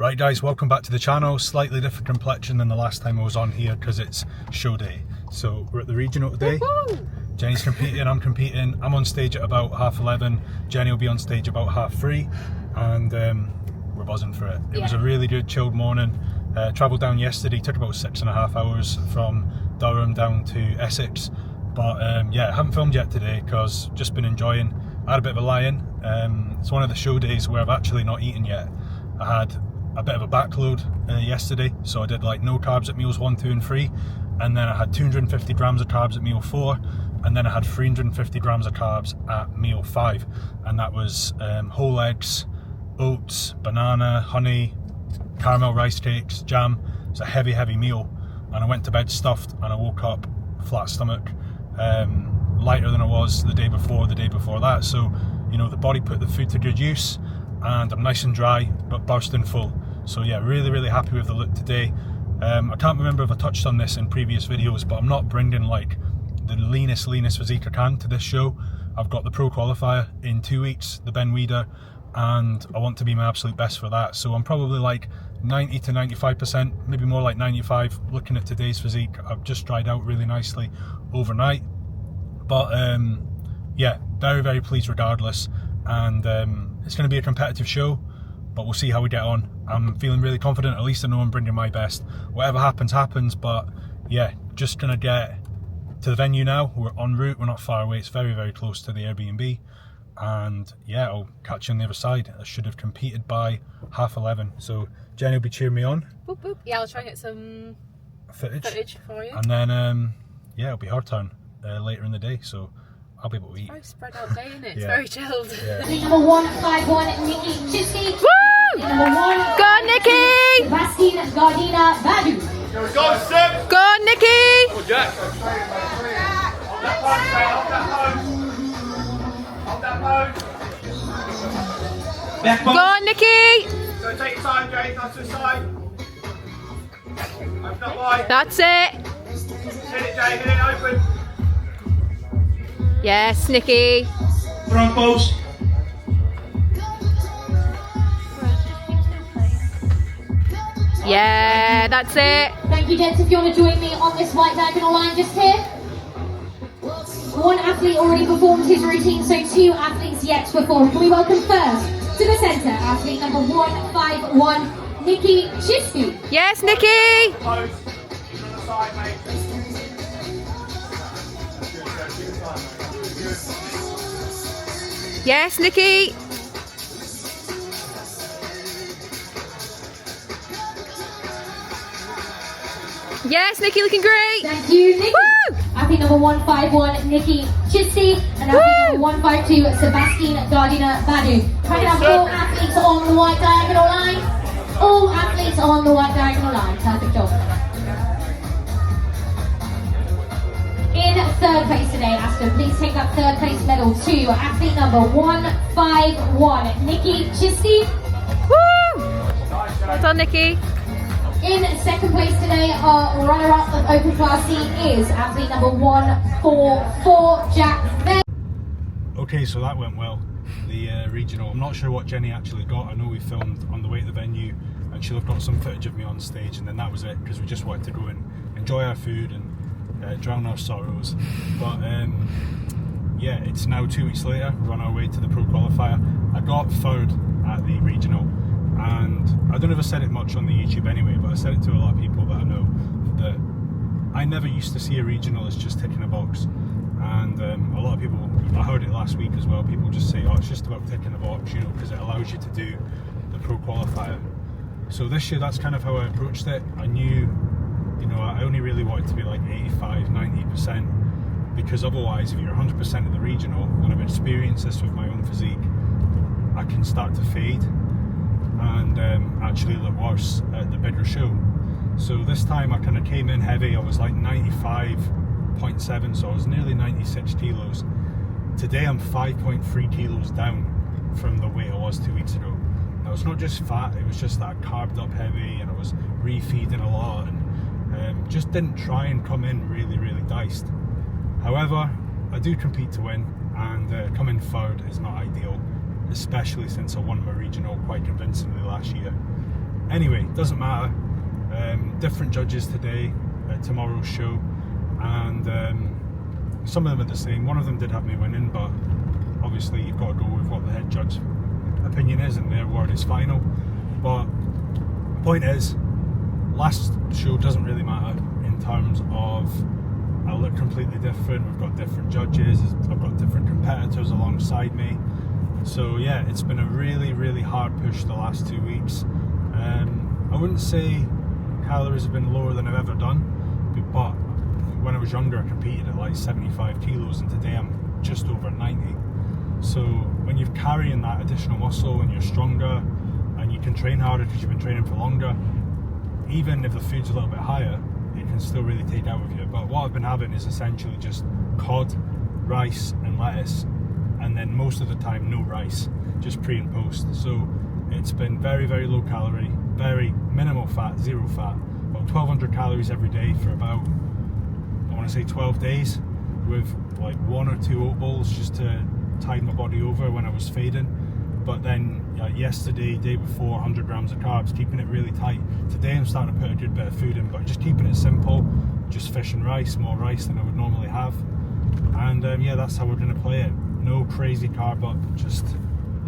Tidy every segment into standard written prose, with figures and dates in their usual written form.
Right guys, welcome back to the channel. Slightly different complexion than the last time I was on here because it's show day. So we're at the regional today. Jenny's competing, I'm competing. I'm on stage at about 11:30. Jenny will be on stage about 3:30, and we're buzzing for it. It was a really good chilled morning. Travelled down yesterday, took about 6.5 hours from Durham down to Essex. But yeah, I haven't filmed yet today because just been enjoying. I had a bit of a lie-in. It's one of the show days where I've actually not eaten yet. I had a bit of a backload yesterday, so I did like no carbs at meals 1, 2 and 3, and then I had 250 grams of carbs at meal 4, and then I had 350 grams of carbs at meal 5, and that was whole eggs, oats, banana, honey, caramel rice cakes, jam. It's a heavy meal, and I went to bed stuffed and I woke up flat stomach, lighter than I was the day before that. So you know, the body put the food to good use, and I'm nice and dry but bursting full. So yeah, really happy with the look today. I can't remember if I touched on this in previous videos, but I'm not bringing like the leanest physique I can to this show. I've got the pro qualifier in 2 weeks, the Weider, and I want to be my absolute best for that. So I'm probably like 90 to 95%, maybe more like 95, looking at today's physique. I've just dried out really nicely overnight, but yeah, very pleased regardless. And it's going to be a competitive show, but we'll see how we get on. I'm feeling really confident. At least I know I'm bringing my best. Whatever happens, but yeah, just going to get to the venue now. We're en route, we're not far away. It's very close to the Airbnb, and yeah, I'll catch you on the other side. I should have competed by 11:30, so Jenny will be cheering me on. Boop, boop. Yeah, I'll try and get some footage for you. And then yeah, it'll be her turn later in the day, so I'll be able to eat. It's very spread out day, isn't it? It's very chilled. Yeah. Number 151, Nikki Chisky. Woo! Number 1, Go on, Nikki! Sebastian Gardina Badu. Go, Seb! Go on, Nikki! Go, Jack! Hold that pose. Go on, Nikki! So take your time, Jay. That's the side. Open up wide. That's it. Hit it, Jay. Hit it open. Yes, Nikki. Front post. Yeah, that's it. Thank you, gents. If you want to join me on this white diagonal line just here. One athlete already performed his routine, so 2 athletes yet to perform. Can we welcome first to the centre, athlete number 151, Nikki Chisky. Yes, Nikki. Pose. To the side, mate. Yes, Nikki. Yes, Nikki, looking great. Thank you, Nikki. Woo! Athlete number 151, Nikki Chisky, and athlete number 152, Sebastian Gardina Badu. Try to have all athletes on the white diagonal line. All athletes on the white diagonal line. Perfect job. In 3rd place today, Aston, please take that 3rd place medal to athlete number 151, Nikki Chisky. Woo! Well done, Nikki. In 2nd place today, our runner-up of Open Class C is athlete number 144, Jack Bell. Okay, so that went well, the regional. I'm not sure what Jenny actually got. I know we filmed on the way to the venue, and she'll have got some footage of me on stage, and then that was it, because we just wanted to go and enjoy our food and drown our sorrows. But yeah, it's now 2 weeks later. We're on our way to the pro qualifier. I got 3rd at the regional, and I don't know if I said it much on the YouTube anyway, but I said it to a lot of people that I know, that I never used to see a regional as just ticking a box. And a lot of people, I heard it last week as well, people just say, oh, it's just about ticking a box, you know, because it allows you to do the pro qualifier. So this year, that's kind of how I approached it. I knew, you know, I only really wanted to be like 85, 90%, because otherwise, if you're 100% of the regional, and I've experienced this with my own physique, I can start to fade and actually look worse at the bigger show. So this time I kind of came in heavy. I was like 95.7, so I was nearly 96 kilos. Today I'm 5.3 kilos down from the weight I was 2 weeks ago. Now it's not just fat, it was just that I carved up heavy and I was refeeding a lot, and just didn't try and come in really diced. However, I do compete to win, and coming 3rd is not ideal, especially since I won my regional quite convincingly last year. Anyway, doesn't matter. Different judges today at tomorrow's show, and some of them are the same. One of them did have me winning, but obviously you've got to go with what the head judge opinion is, and their word is final. But the point is, last show doesn't really matter in terms of I look completely different. We've got different judges. I've got different competitors alongside me. So yeah, it's been a really hard push the last 2 weeks. I wouldn't say calories have been lower than I've ever done, but when I was younger I competed at like 75 kilos, and today I'm just over 90. So when you're carrying that additional muscle and you're stronger and you can train harder because you've been training for longer, even if the food's a little bit higher, it can still really take out of you. But what I've been having is essentially just cod, rice and lettuce, and then most of the time no rice, just pre and post. So it's been very low calorie, very minimal fat, zero fat, about 1200 calories every day for about, I want to say 12 days, with like 1 or 2 oat bowls just to tide my body over when I was fading. But then yesterday, day before, 100 grams of carbs, keeping it really tight. Today I'm starting to put a good bit of food in, but just keeping it simple, just fish and rice, more rice than I would normally have. And yeah, that's how we're going to play it. No crazy carb up, just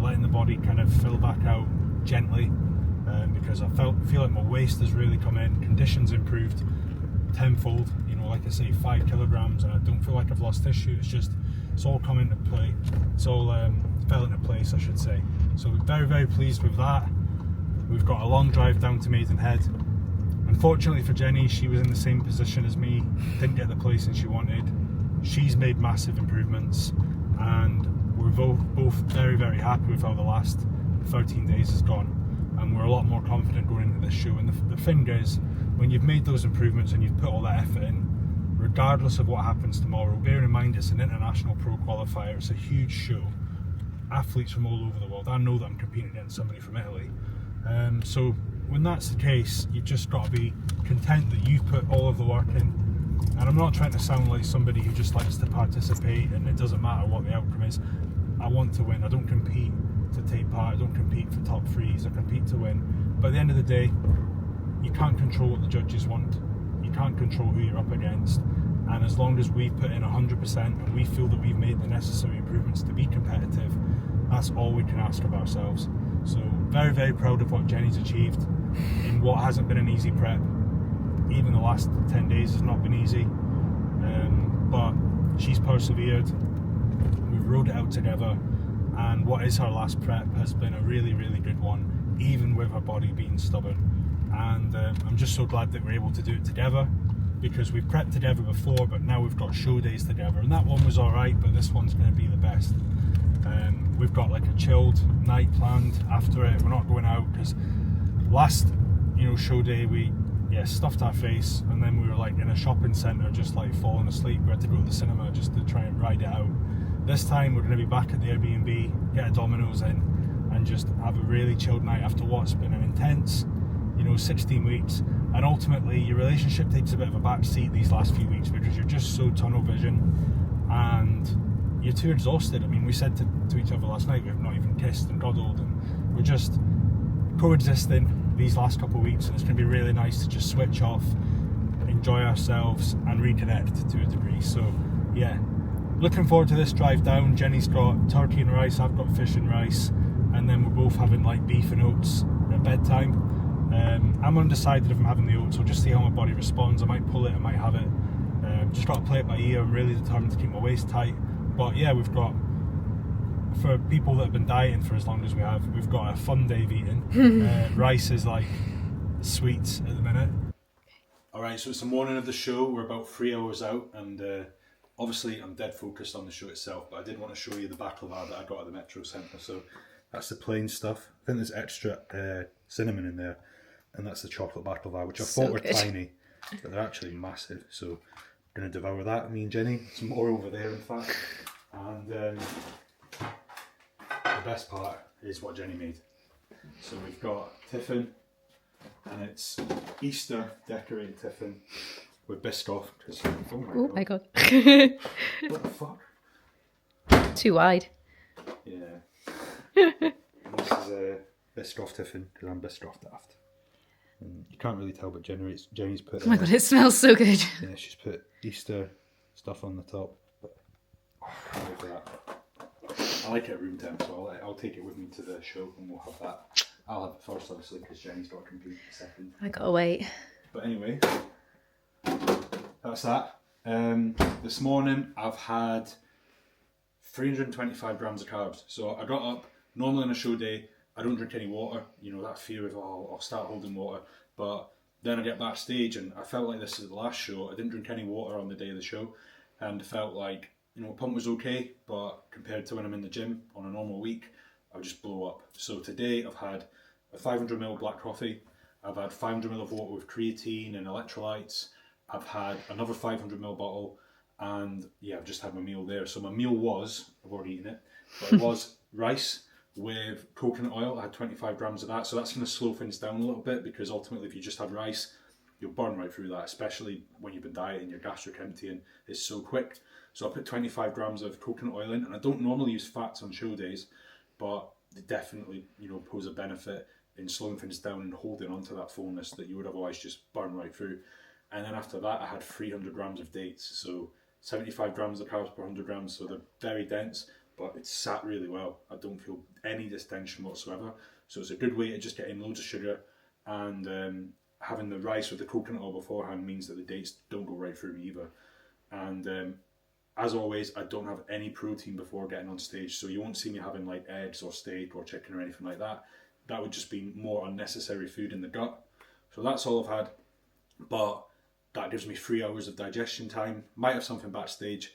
letting the body kind of fill back out gently, because I feel like my waist has really come in, conditions improved tenfold, you know, like I say, 5 kilograms, and I don't feel like I've lost tissue. It's all come into play. It's all fell into place, I should say. So we're very pleased with that. We've got a long drive down to Maidenhead. Unfortunately for Jenny, she was in the same position as me, didn't get the placing she wanted. She's made massive improvements, and we're both very happy with how the last 13 days has gone, and we're a lot more confident going into this show. And the thing is, when you've made those improvements and you've put all that effort in, regardless of what happens tomorrow, bearing in mind it's an international pro qualifier, it's a huge show, athletes from all over the world. I know that I'm competing against somebody from Italy, so when that's the case, you've just got to be content that you've put all of the work in. And I'm not trying to sound like somebody who just likes to participate and it doesn't matter what the outcome is. I want to win. I don't compete to take part, I don't compete for top threes, I compete to win. But at the end of the day, you can't control what the judges want, you can't control who you're up against, and as long as we put in 100% and we feel that we've made the necessary improvements to be competitive, that's all we can ask of ourselves. So very proud of what Jenny's achieved in what hasn't been an easy prep. Even the last 10 days has not been easy, but she's persevered, we've rode it out together, and what is her last prep has been a really good one, even with her body being stubborn. And I'm just so glad that we're able to do it together, because we've prepped together before, but now we've got show days together, and that one was alright, but this one's going to be the best. We've got like a chilled night planned after it. We're not going out, because last show day we stuffed our face, and then we were like in a shopping centre just like falling asleep. We had to go to the cinema just to try and ride it out. This time we're going to be back at the Airbnb, get a Domino's in, and just have a really chilled night after what's been an intense 16 weeks. And ultimately your relationship takes a bit of a back seat these last few weeks, because you're just so tunnel vision and you're too exhausted. I mean, we said to each other last night we've not even kissed and cuddled, and we're just coexisting these last couple of weeks, and it's going to be really nice to just switch off, enjoy ourselves and reconnect to a degree. So yeah, looking forward to this drive down. Jenny's got turkey and rice, I've got fish and rice, and then we're both having like beef and oats at bedtime. I'm undecided if I'm having the oats. I'll just see how my body responds. I might pull it, I might have it. Just got to play it by ear. I'm really determined to keep my waist tight. But yeah, we've got, for people that have been dieting for as long as we have, we've got a fun day of eating. Rice is like sweets at the minute. Alright, so it's the morning of the show. We're about 3 hours out, and obviously I'm dead focused on the show itself, but I did want to show you the baklava that I got at the Metro Centre. So that's the plain stuff. I think there's extra cinnamon in there, and that's the chocolate baklava, which I thought were tiny, but they're actually massive. So I'm going to devour that, me and Jenny. Some more over there, in fact. And the best part is what Jenny made. So we've got tiffin, and it's Easter decorated tiffin with Biscoff. Oh my god. What the fuck? Too wide. Yeah. And this is Biscoff tiffin, because I'm Biscoff daft. And you can't really tell, but Jenny's put. Oh my god, it smells so good. Yeah, she's put Easter stuff on the top. But can't wait for that. I like it at room temp, so I'll take it with me to the show and we'll have that. I'll have it first, obviously, because Jenny's got to compete second. I gotta wait. But anyway, that's that. This morning I've had 325 grams of carbs. So I got up, normally on a show day, I don't drink any water. You know, that fear of, oh, I'll start holding water. But then I get backstage and I felt like this is the last show. I didn't drink any water on the day of the show and felt like, you know, pump was okay, but compared to when I'm in the gym on a normal week, I would just blow up. So today I've had a 500ml black coffee, I've had 500ml of water with creatine and electrolytes, I've had another 500ml bottle, and yeah, I've just had my meal there. So my meal was, I've already eaten it, but it was rice with coconut oil. I had 25 grams of that, so that's going to slow things down a little bit, because ultimately if you just have rice, you'll burn right through that, especially when you've been dieting, your gastric emptying is so quick. So I put 25 grams of coconut oil in, and I don't normally use fats on show days, but they definitely, you know, pose a benefit in slowing things down and holding onto that fullness that you would otherwise just burn right through. And then after that, I had 300 grams of dates, so 75 grams of carbs per 100 grams, so they're very dense, but it's sat really well. I don't feel any distension whatsoever, so it's a good way to just get in loads of sugar, and having the rice with the coconut oil beforehand means that the dates don't go right through me either. And as always, I don't have any protein before getting on stage, so you won't see me having like eggs or steak or chicken or anything like that. That would just be more unnecessary food in the gut. So that's all I've had, but that gives me 3 hours of digestion time. Might have something backstage,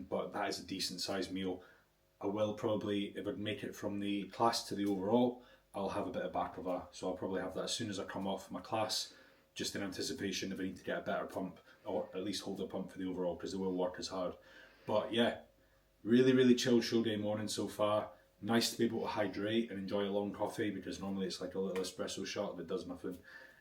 but that is a decent sized meal. I will probably, if I make it from the class to the overall, I'll have a bit of baklava, so I'll probably have that as soon as I come off my class, just in anticipation if I need to get a better pump, or at least hold a pump for the overall, because it will work as hard. But yeah, really chilled show day morning so far. Nice to be able to hydrate and enjoy a long coffee, because normally it's like a little espresso shot that does nothing.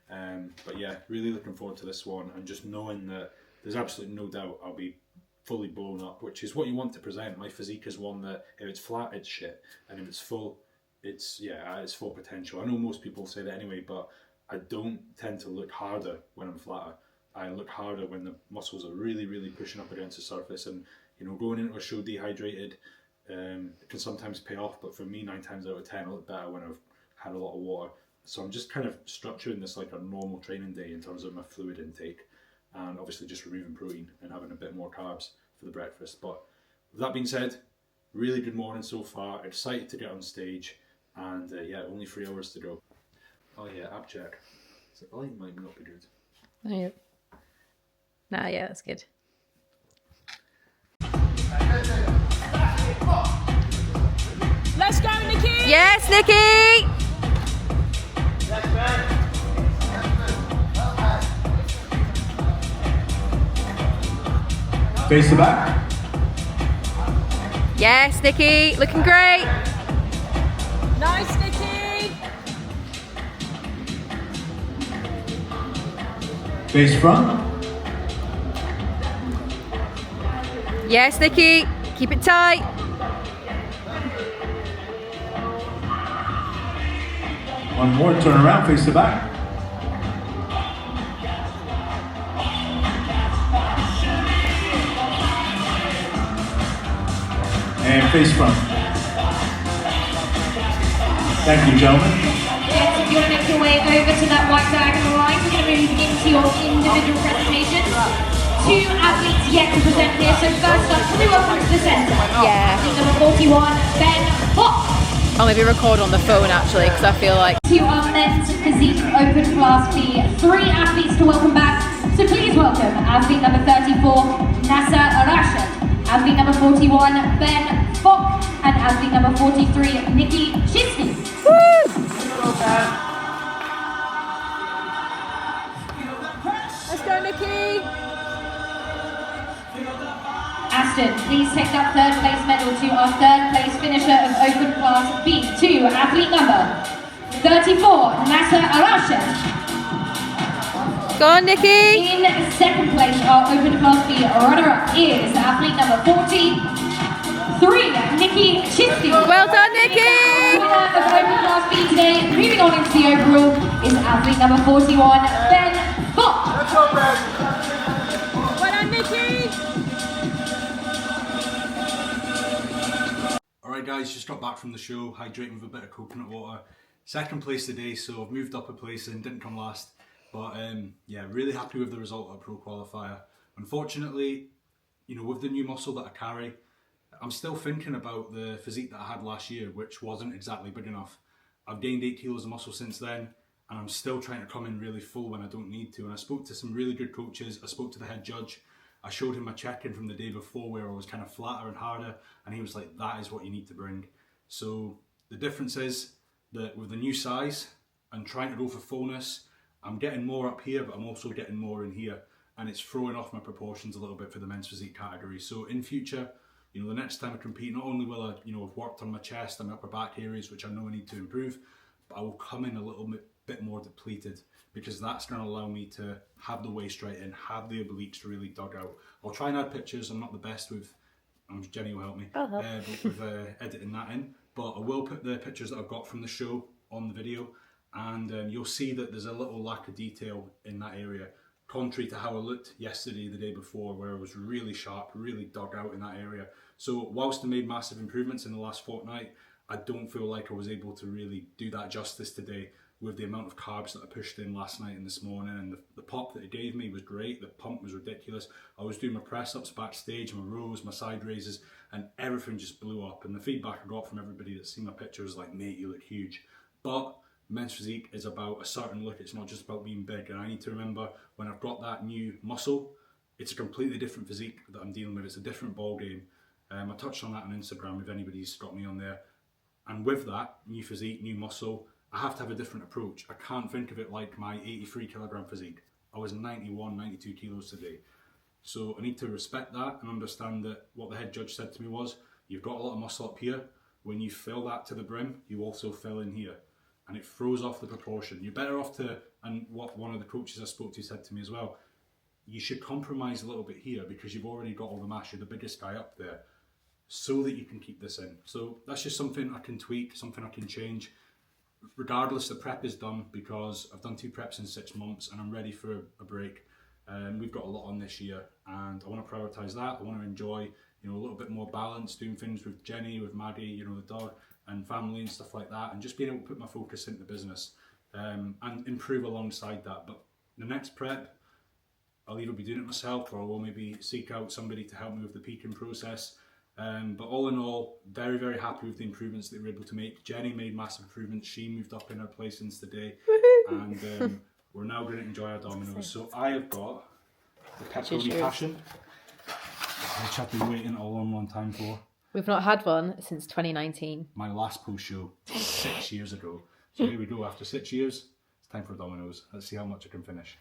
But yeah, really looking forward to this one, and just knowing that there's absolutely no doubt I'll be fully blown up, which is what you want to present. My physique is one that if it's flat, it's shit, and if it's full, it's full potential. I know most people say that anyway, but I don't tend to look harder when I'm flatter. I look harder when the muscles are really pushing up against the surface, and you know, going into a show dehydrated it can sometimes pay off, but for me 9 times out of 10 I look better when I've had a lot of water. So I'm just kind of structuring this like a normal training day in terms of my fluid intake, and obviously just removing protein and having a bit more carbs for the breakfast. But with that being said, really good morning so far, excited to get on stage, and yeah, only 3 hours to go. Oh yeah, ab check. So the light might not be good. Oh, yeah. Nah, yeah, that's good. Let's go, Nikki! Yes, Nikki! Face the back. Yes, Nikki, looking great. Nice, Nikki! Face front. Yes, Nikki, keep it tight. One more, turn around, face the back. And face front. Thank you, gentlemen. Yes, if you want to make your way over to that white diagonal line, we're going to move into your individual presentations. 2 athletes yet to present here, so first up, can we welcome to the centre? Yeah. Athlete number 41, Ben Fox. I'll maybe record on the phone actually, because I feel like... To our men's physique open class B, 3 athletes to welcome back. So please welcome athlete number 34, Nasser Arashad, athlete number 41, Ben Fock, and athlete number 43, Nikki Chisney. Let's go, Nikki! Aston, please take that 3rd place medal to our 3rd place finisher of open class B, to athlete number 34, Nasser Arashad. Go on, Nikki! In 2nd place, our open class B runner-up is athlete number 40, 3, Nikki Chinsky. Well done, Nikki! Winner of Open Class B today. Moving on into the overall is athlete number 41, Ben Fox. Well done, Nikki! Alright guys, just got back from the show, hydrating with a bit of coconut water. Second place today, so I've moved up a place and didn't come last. But yeah, really happy with the result of Pro Qualifier. Unfortunately, you know, with the new muscle that I carry, I'm still thinking about the physique that I had last year, which wasn't exactly big enough. I've gained 8 kilos of muscle since then, and I'm still trying to come in really full when I don't need to. And I spoke to some really good coaches. I spoke to the head judge. I showed him my check-in from the day before where I was kind of flatter and harder, and he was like, that is what you need to bring. So the difference is that with the new size and trying to go for fullness, I'm getting more up here, but I'm also getting more in here, and it's throwing off my proportions a little bit for the men's physique category. So in future, you know, the next time I compete, not only will I, you know, have worked on my chest and my upper back areas, which I know I need to improve, but I will come in a little bit more depleted, because that's going to allow me to have the waist right in, have the obliques really dug out. I'll try and add pictures. I'm not the best with, Jenny will help me, with editing that in, but I will put the pictures that I've got from the show on the video, and you'll see that there's a little lack of detail in that area, contrary to how I looked yesterday, the day before, where I was really sharp, really dug out in that area. So whilst I made massive improvements in the last fortnight, I don't feel like I was able to really do that justice today with the amount of carbs that I pushed in last night and this morning, and the pop that it gave me was great, the pump was ridiculous. I was doing my press-ups backstage, my rows, my side raises, and everything just blew up. And the feedback I got from everybody that's seen my pictures was like, mate, you look huge. But men's physique is about a certain look, it's not just about being big, and I need to remember when I've got that new muscle, it's a completely different physique that I'm dealing with, it's a different ball game. I touched on that on Instagram if anybody's got me on there. And with that new physique, new muscle, I have to have a different approach. I can't think of it like my 83 kilogram physique. I was 91, 92 kilos today. So I need to respect that and understand that what the head judge said to me was, you've got a lot of muscle up here, when you fill that to the brim, you also fill in here. And it throws off the proportion. You're better off to, and what one of the coaches I spoke to said to me as well, you should compromise a little bit here because you've already got all the mass, you're the biggest guy up there, so that you can keep this in. So that's just something I can tweak, something I can change. Regardless, the prep is done because I've done 2 preps in 6 months and I'm ready for a break. We've got a lot on this year and I want to prioritise that. I want to enjoy, you know, a little bit more balance, doing things with Jenny, with Maddie, you know, the dog, and family and stuff like that, and just being able to put my focus into business and improve alongside that. But the next prep, I'll either be doing it myself or I will maybe seek out somebody to help me with the peaking process. But all in all, very, very happy with the improvements that we were able to make. Jenny made massive improvements. She moved up in her placings today. And we're now going to enjoy our Dominoes. So I have got the pepperoni passion, which I've been waiting a long, long time for. We've not had one since 2019. My last post show 6 years ago. So here we go, after 6 years, it's time for Dominoes. Let's see how much I can finish.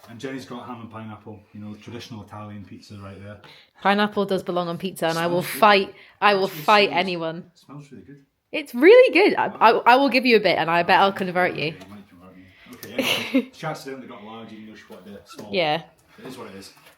And Jenny's got ham and pineapple, you know, traditional Italian pizza right there. Pineapple does belong on pizza, and I will fight anyone. It smells really good. It's really good. I will give you a bit, and I bet I'll convert you. You might convert me. Okay, anyway, chats don't, they got large, you can go what the small. Yeah. It is what it is.